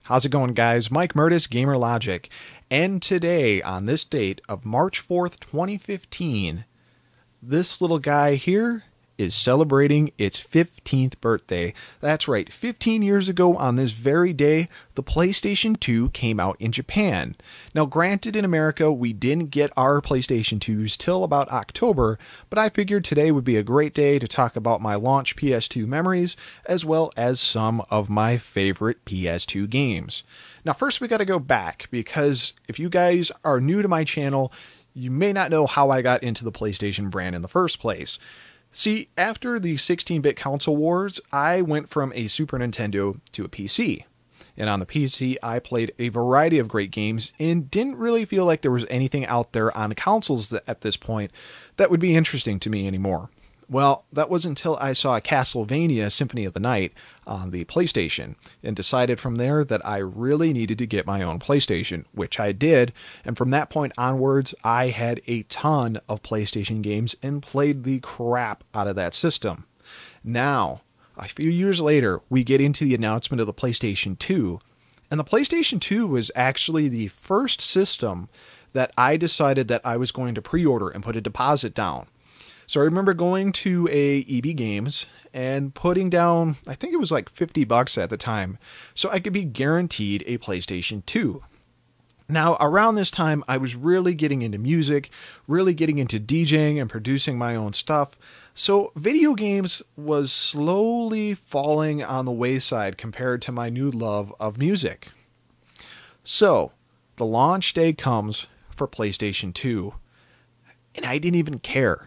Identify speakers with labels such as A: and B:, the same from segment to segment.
A: How's it going, guys? Mike Murtis, Gamer Logic, and today, on this date of March 4th, 2015, this little guy here is celebrating its 15th birthday. That's right, 15 years ago on this very day, the PlayStation 2 came out in Japan. Now, granted, in America, we didn't get our PlayStation 2s till about October, but I figured today would be a great day to talk about my launch PS2 memories, as well as some of my favorite PS2 games. Now, first we got to go back, because if you guys are new to my channel, you may not know how I got into the PlayStation brand in the first place. See, after the 16-bit console wars, I went from a Super Nintendo to a PC. And on the PC, I played a variety of great games and didn't really feel like there was anything out there on the consoles at this point that would be interesting to me anymore. Well, that was until I saw Castlevania Symphony of the Night on the PlayStation and decided from there that I really needed to get my own PlayStation, which I did, and from that point onwards, I had a ton of PlayStation games and played the crap out of that system. Now, a few years later, we get into the announcement of the PlayStation 2, and the PlayStation 2 was actually the first system that I decided that I was going to pre-order and put a deposit down. So I remember going to a EB Games and putting down, I think it was like $50 at the time, so I could be guaranteed a PlayStation 2. Now, around this time, I was really getting into music, really getting into DJing and producing my own stuff, so video games was slowly falling on the wayside compared to my new love of music. So, the launch day comes for PlayStation 2, and I didn't even care.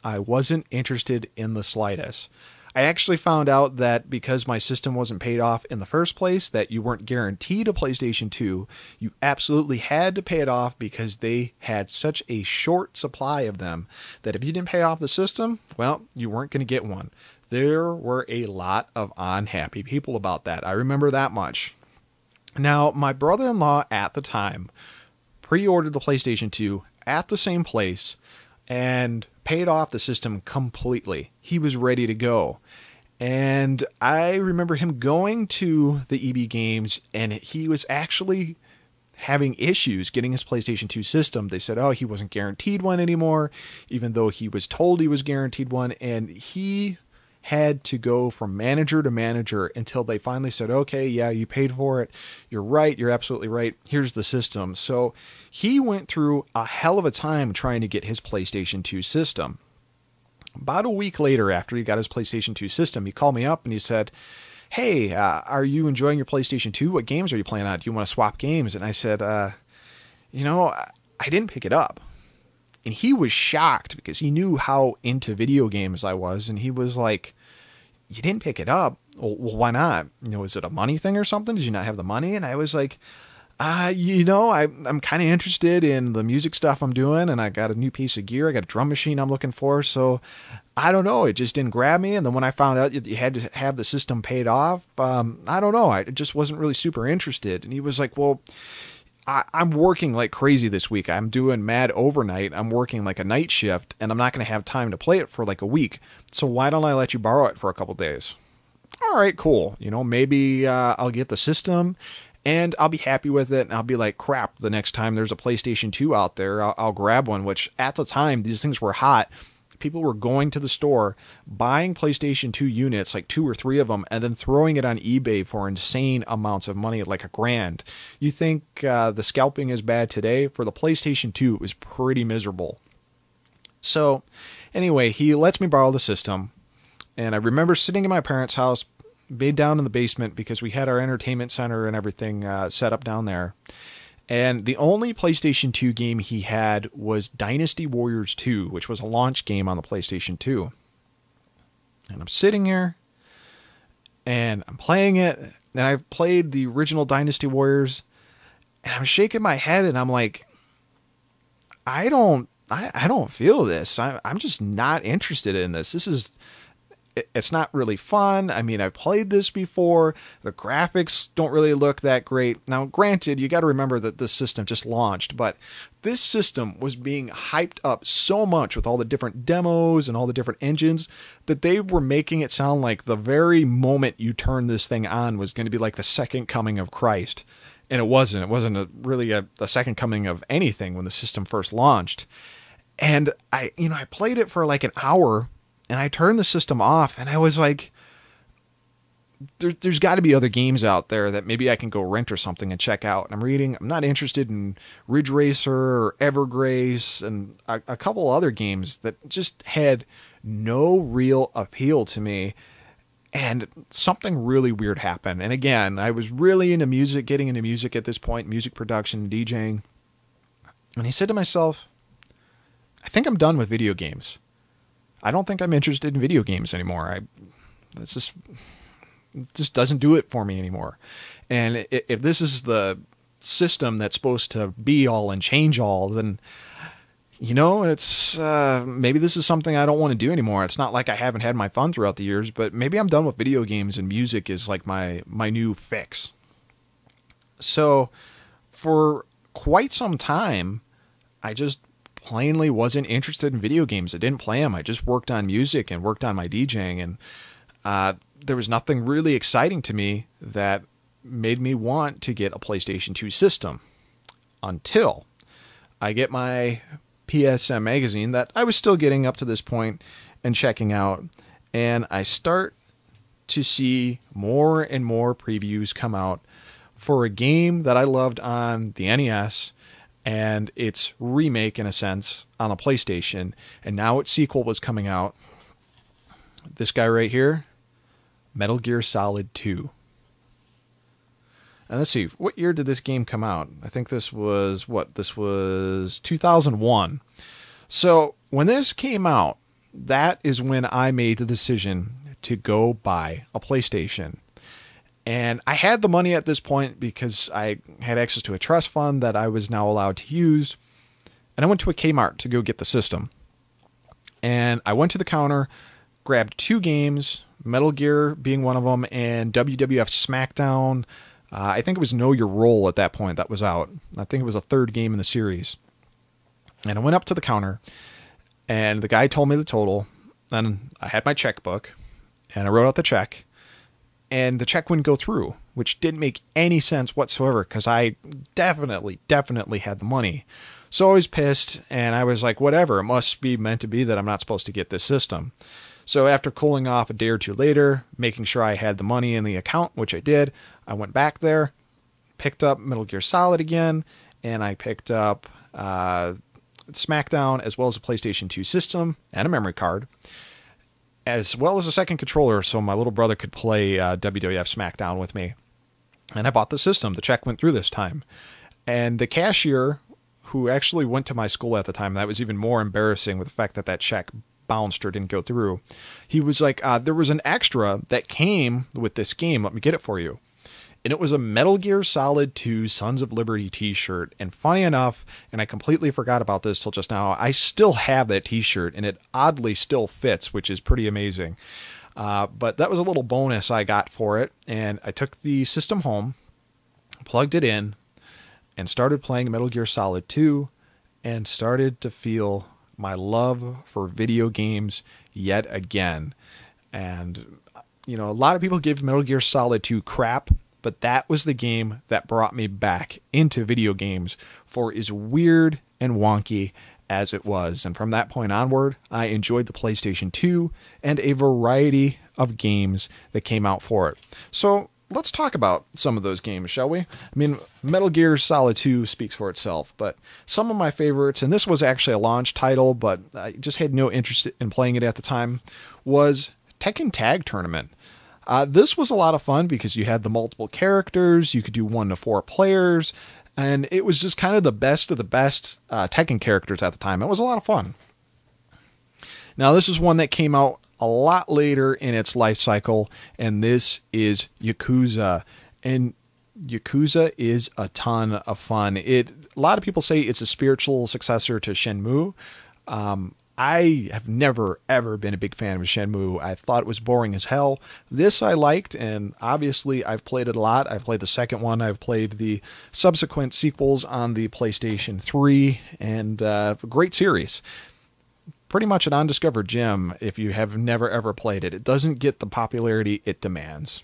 A: I wasn't interested in the slightest. I actually found out that because my system wasn't paid off in the first place, that you weren't guaranteed a PlayStation 2. You absolutely had to pay it off because they had such a short supply of them that if you didn't pay off the system, well, you weren't going to get one. There were a lot of unhappy people about that. I remember that much. Now, my brother-in-law at the time pre-ordered the PlayStation 2 at the same place and paid off the system completely. He was ready to go. And I remember him going to the EB Games, and he was actually having issues getting his PlayStation 2 system. They said, oh, he wasn't guaranteed one anymore, even though he was told he was guaranteed one. And he had to go from manager to manager until they finally said, okay, yeah, you paid for it. You're right. You're absolutely right. Here's the system. So he went through a hell of a time trying to get his PlayStation 2 system. About a week later, after he got his PlayStation 2 system, he called me up and he said, hey, are you enjoying your PlayStation 2? What games are you playing on? Do you want to swap games? And I said, you know, I didn't pick it up. And he was shocked because he knew how into video games I was. And he was like, you didn't pick it up? Well, why not? You know, is it a money thing or something? Did you not have the money? And I was like, you know, I'm kind of interested in the music stuff I'm doing. And I got a new piece of gear. I got a drum machine I'm looking for. So I don't know. It just didn't grab me. And then when I found out you had to have the system paid off, I don't know. I just wasn't really super interested. And he was like, well, I'm working like crazy this week. I'm doing mad overnight. I'm working like a night shift, and I'm not going to have time to play it for like a week. So why don't I let you borrow it for a couple days? All right, cool. You know, maybe I'll get the system, and I'll be happy with it, and I'll be like, crap, the next time there's a PlayStation 2 out there, I'll grab one, which at the time, these things were hot. People were going to the store, buying PlayStation 2 units, like 2 or 3 of them, and then throwing it on eBay for insane amounts of money, like $1,000. You think the scalping is bad today? For the PlayStation 2, it was pretty miserable. So, anyway, he lets me borrow the system, and I remember sitting in my parents' house, made down in the basement, because we had our entertainment center and everything set up down there. And the only PlayStation 2 game he had was Dynasty Warriors 2, which was a launch game on the PlayStation 2. And I'm sitting here, and I'm playing it, and I've played the original Dynasty Warriors, and I'm shaking my head, and I'm like, I don't feel this. I'm just not interested in this. This is it's not really fun. I mean, I've played this before. The graphics don't really look that great. Now, granted, you got to remember that this system just launched, but this system was being hyped up so much with all the different demos and all the different engines that they were making it sound like the very moment you turn this thing on was going to be like the second coming of Christ. And it wasn't. It wasn't really a second coming of anything when the system first launched. And I played it for like an hour, and I turned the system off, and I was like, there's got to be other games out there that maybe I can go rent or something and check out. And I'm not interested in Ridge Racer or Evergrace and a couple other games that just had no real appeal to me. And something really weird happened. And again, I was really into music, getting into music at this point, music production, DJing. And he said to myself, I think I'm done with video games. I don't think I'm interested in video games anymore. It just doesn't do it for me anymore. And if this is the system that's supposed to be all and change all, then, it's maybe this is something I don't want to do anymore. It's not like I haven't had my fun throughout the years, but maybe I'm done with video games and music is like my new fix. So for quite some time, I just plainly wasn't interested in video games. I didn't play them. I just worked on music and worked on my DJing, and there was nothing really exciting to me that made me want to get a PlayStation 2 system until I get my PSM magazine that I was still getting up to this point and checking out, and I start to see more and more previews come out for a game that I loved on the NES and its remake, in a sense, on the PlayStation, and now its sequel was coming out. This guy right here, Metal Gear Solid 2. And let's see, what year did this game come out? I think this was, this was 2001. So when this came out, that is when I made the decision to go buy a PlayStation. And I had the money at this point because I had access to a trust fund that I was now allowed to use. And I went to a Kmart to go get the system. And I went to the counter, grabbed 2 games, Metal Gear being one of them, and WWF SmackDown. I think it was Know Your Role at that point that was out. I think it was a 3rd game in the series. And I went up to the counter, and the guy told me the total. And I had my checkbook, and I wrote out the check. And the check wouldn't go through, which didn't make any sense whatsoever because I definitely had the money. So I was pissed, and I was like, whatever, it must be meant to be that I'm not supposed to get this system. So after cooling off a day or two later, making sure I had the money in the account, which I did, I went back there, picked up Metal Gear Solid again, and I picked up SmackDown as well as a PlayStation 2 system and a memory card, as well as a second controller so my little brother could play WWF SmackDown with me. And I bought the system. The check went through this time. And the cashier, who actually went to my school at the time, that was even more embarrassing with the fact that that check bounced or didn't go through. He was like, there was an extra that came with this game. Let me get it for you. And it was a Metal Gear Solid 2 Sons of Liberty t-shirt. And funny enough, and I completely forgot about this till just now, I still have that t-shirt, and it oddly still fits, which is pretty amazing. But that was a little bonus I got for it. And I took the system home, plugged it in, and started playing Metal Gear Solid 2, and started to feel my love for video games yet again. And, a lot of people give Metal Gear Solid 2 crap, but that was the game that brought me back into video games for as weird and wonky as it was. And from that point onward, I enjoyed the PlayStation 2 and a variety of games that came out for it. So let's talk about some of those games, shall we? I mean, Metal Gear Solid 2 speaks for itself, but some of my favorites, and this was actually a launch title, but I just had no interest in playing it at the time, was Tekken Tag Tournament. This was a lot of fun because you had the multiple characters, you could do 1 to 4 players, and it was just kind of the best Tekken characters at the time. It was a lot of fun. Now, this is one that came out a lot later in its life cycle, and this is Yakuza. And Yakuza is a ton of fun. A lot of people say it's a spiritual successor to Shenmue. I have never, ever been a big fan of Shenmue. I thought it was boring as hell. This I liked, and obviously I've played it a lot. I've played the second one. I've played the subsequent sequels on the PlayStation 3, and a great series. Pretty much an undiscovered gem if you have never, ever played it. It doesn't get the popularity it demands.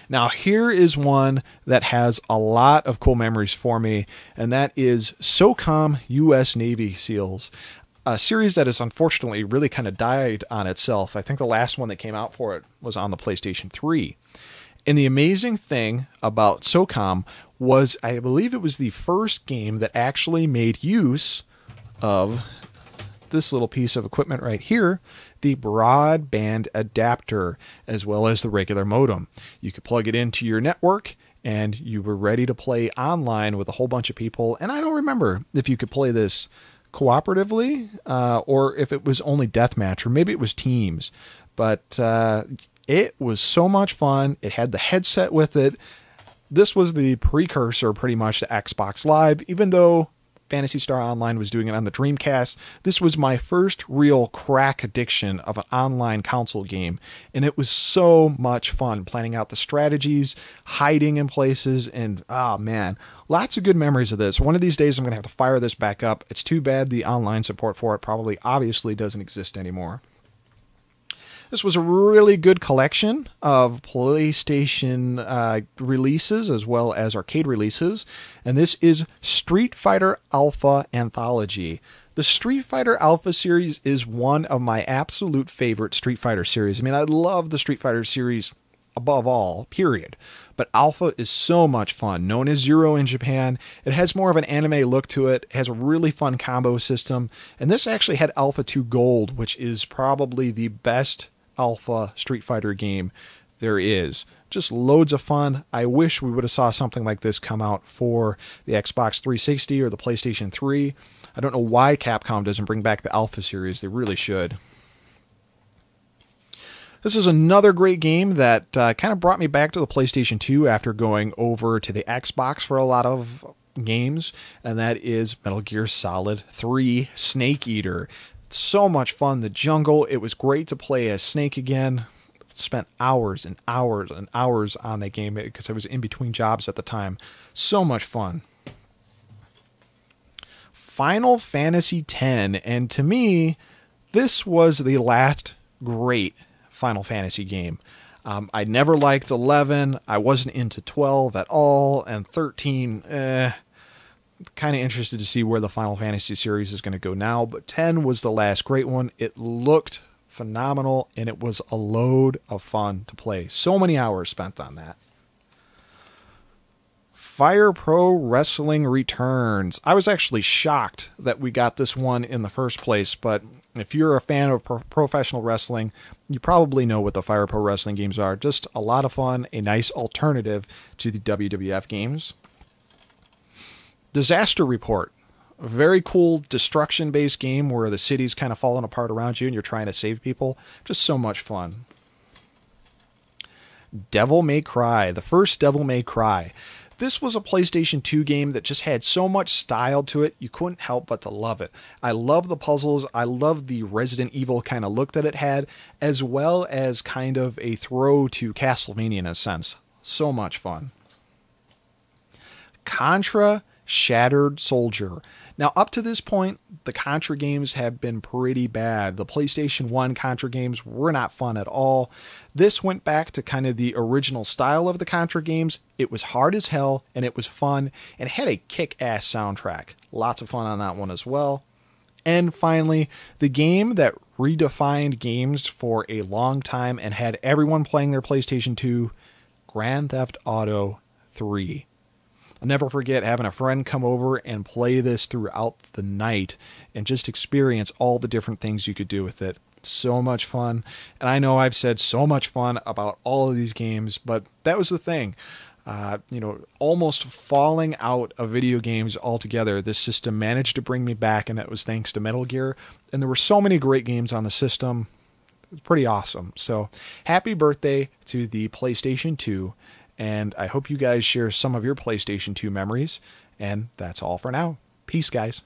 A: Now, here is one that has a lot of cool memories for me, and that is SOCOM U.S. Navy SEALs. A series that has unfortunately really kind of died on itself. I think the last one that came out for it was on the PlayStation 3. And the amazing thing about SOCOM was, I believe it was the first game that actually made use of this little piece of equipment right here, the broadband adapter, as well as the regular modem. You could plug it into your network, and you were ready to play online with a whole bunch of people. And I don't remember if you could play this cooperatively, or if it was only deathmatch, or maybe it was teams, but it was so much fun. It had the headset with it. This was the precursor pretty much to Xbox Live, even though Phantasy Star Online was doing it on the Dreamcast. This was my first real crack addiction of an online console game, and it was so much fun planning out the strategies, hiding in places, and oh man, lots of good memories of this. One of these days I'm going to have to fire this back up. It's too bad the online support for it probably obviously doesn't exist anymore. This was a really good collection of PlayStation releases as well as arcade releases. And this is Street Fighter Alpha Anthology. The Street Fighter Alpha series is one of my absolute favorite Street Fighter series. I mean, I love the Street Fighter series above all, period. But Alpha is so much fun. Known as Zero in Japan, it has more of an anime look to it. It has a really fun combo system. And this actually had Alpha 2 Gold, which is probably the best Alpha Street Fighter game there is. Just loads of fun. I wish we would have saw something like this come out for the Xbox 360 or the PlayStation 3. I don't know why Capcom doesn't bring back the Alpha series. They really should. This is another great game that kind of brought me back to the PlayStation 2 after going over to the Xbox for a lot of games, and that is Metal Gear Solid 3 Snake Eater. So much fun. The jungle. It was great to play as Snake again. Spent hours and hours and hours on that game because I was in between jobs at the time. So much fun. Final Fantasy X. And to me, this was the last great Final Fantasy game. I never liked 11. I wasn't into 12 at all. And 13, kind of interested to see where the Final Fantasy series is going to go now, but 10 was the last great one. It looked phenomenal, and it was a load of fun to play. So many hours spent on that. Fire Pro Wrestling returns. I was actually shocked that we got this one in the first place, but if you're a fan of professional wrestling, you probably know what the Fire Pro Wrestling games are. Just a lot of fun, a nice alternative to the WWF games. Disaster Report, a very cool destruction-based game where the city's kind of falling apart around you and you're trying to save people. Just so much fun. Devil May Cry, the first Devil May Cry. This was a PlayStation 2 game that just had so much style to it, you couldn't help but to love it. I love the puzzles, I love the Resident Evil kind of look that it had, as well as kind of a throw to Castlevania in a sense. So much fun. Contra Shattered Soldier. Now, up to this point, the Contra games have been pretty bad. The PlayStation 1 Contra games were not fun at all. This went back to kind of the original style of the Contra games. It was hard as hell, and it was fun, and it had a kick-ass soundtrack. Lots of fun on that one as well. And finally, the game that redefined games for a long time and had everyone playing their PlayStation 2, Grand Theft Auto 3. I'll never forget having a friend come over and play this throughout the night and just experience all the different things you could do with it. So much fun. And I know I've said so much fun about all of these games, but that was the thing. Almost falling out of video games altogether, this system managed to bring me back, and that was thanks to Metal Gear. And there were so many great games on the system. It was pretty awesome. So happy birthday to the PlayStation 2. And I hope you guys share some of your PlayStation 2 memories. And that's all for now. Peace, guys.